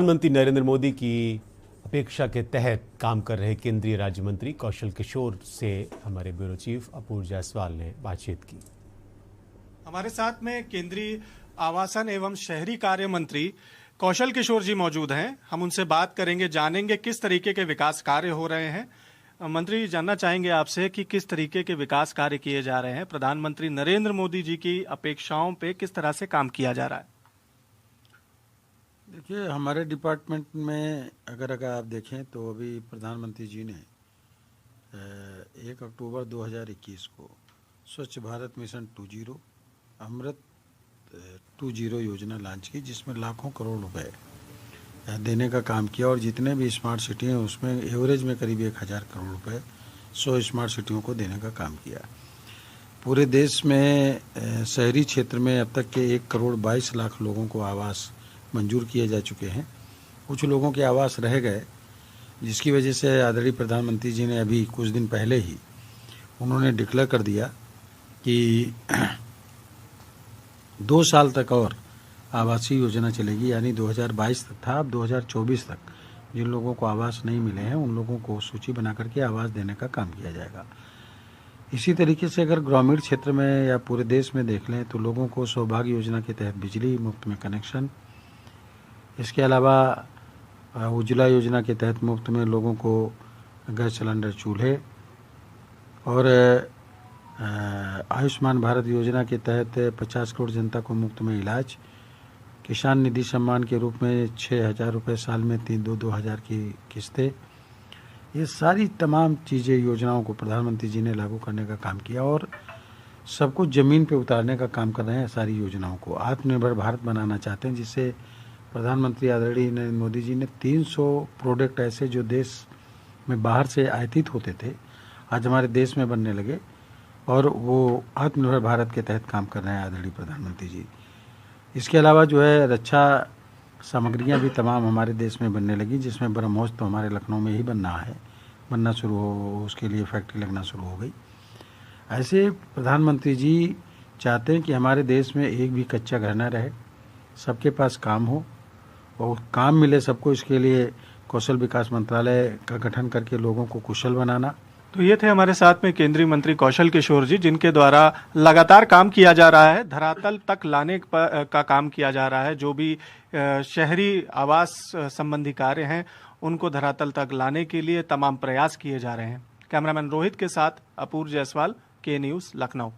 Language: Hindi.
प्रधानमंत्री नरेंद्र मोदी की अपेक्षा के तहत काम कर रहे केंद्रीय राज्य मंत्री कौशल किशोर से हमारे ब्यूरो चीफ अपूर्व जायसवाल ने बातचीत की। हमारे साथ में केंद्रीय आवासन एवं शहरी कार्य मंत्री कौशल किशोर जी मौजूद हैं। हम उनसे बात करेंगे, जानेंगे किस तरीके के विकास कार्य हो रहे हैं। मंत्री, जानना चाहेंगे आपसे कि किस तरीके के विकास कार्य किए जा रहे हैं, प्रधानमंत्री नरेंद्र मोदी जी की अपेक्षाओं पे किस तरह से काम किया जा रहा है। देखिए, हमारे डिपार्टमेंट में अगर आप देखें तो अभी प्रधानमंत्री जी ने 1 अक्टूबर 2021 को स्वच्छ भारत मिशन 2.0 अमृत 2.0 योजना लॉन्च की, जिसमें लाखों करोड़ रुपए देने का काम किया और जितने भी स्मार्ट सिटी हैं उसमें एवरेज में करीब 1000 करोड़ रुपए 100 स्मार्ट सिटियों को देने का काम किया। पूरे देश में शहरी क्षेत्र में अब तक के 1 करोड़ 22 लाख लोगों को आवास मंजूर किए जा चुके हैं। कुछ लोगों के आवास रह गए, जिसकी वजह से आदरणीय प्रधानमंत्री जी ने अभी कुछ दिन पहले ही उन्होंने डिक्लेयर कर दिया कि 2 साल तक और आवासीय योजना चलेगी, यानी 2022 तक था, अब 2024 तक जिन लोगों को आवास नहीं मिले हैं उन लोगों को सूची बना करके आवास देने का काम किया जाएगा। इसी तरीके से अगर ग्रामीण क्षेत्र में या पूरे देश में देख लें तो लोगों को सौभाग्य योजना के तहत बिजली मुफ्त में कनेक्शन, इसके अलावा उज्ज्वला योजना के तहत मुफ्त में लोगों को गैस सिलेंडर, चूल्हे, और आयुष्मान भारत योजना के तहत 50 करोड़ जनता को मुफ्त में इलाज, किसान निधि सम्मान के रूप में 6000 रुपये साल में 2,000 की किस्तें, ये सारी तमाम चीज़ें, योजनाओं को प्रधानमंत्री जी ने लागू करने का काम किया और सबको ज़मीन पे उतारने का काम कर रहे हैं। सारी योजनाओं को आत्मनिर्भर भारत बनाना चाहते हैं, जिससे प्रधानमंत्री आदरणीय नरेंद्र मोदी जी ने 300 प्रोडक्ट ऐसे जो देश में बाहर से आयातित होते थे आज हमारे देश में बनने लगे और वो आत्मनिर्भर भारत के तहत काम कर रहे हैं आदरणीय प्रधानमंत्री जी। इसके अलावा जो है रक्षा सामग्रियां भी तमाम हमारे देश में बनने लगी, जिसमें ब्रह्मोस तो हमारे लखनऊ में ही बनना शुरू हो, उसके लिए फैक्ट्री लगना शुरू हो गई। ऐसे प्रधानमंत्री जी चाहते हैं कि हमारे देश में एक भी कच्चा घर न रहे, सबके पास काम हो और काम मिले सबको। इसके लिए कौशल विकास मंत्रालय का गठन करके लोगों को कुशल बनाना। तो ये थे हमारे साथ में केंद्रीय मंत्री कौशल किशोर जी, जिनके द्वारा लगातार काम किया जा रहा है, धरातल तक लाने का काम किया जा रहा है। जो भी शहरी आवास संबंधी कार्य हैं उनको धरातल तक लाने के लिए तमाम प्रयास किए जा रहे हैं। कैमरामैन रोहित के साथ अपूर्व जायसवाल, के न्यूज़, लखनऊ।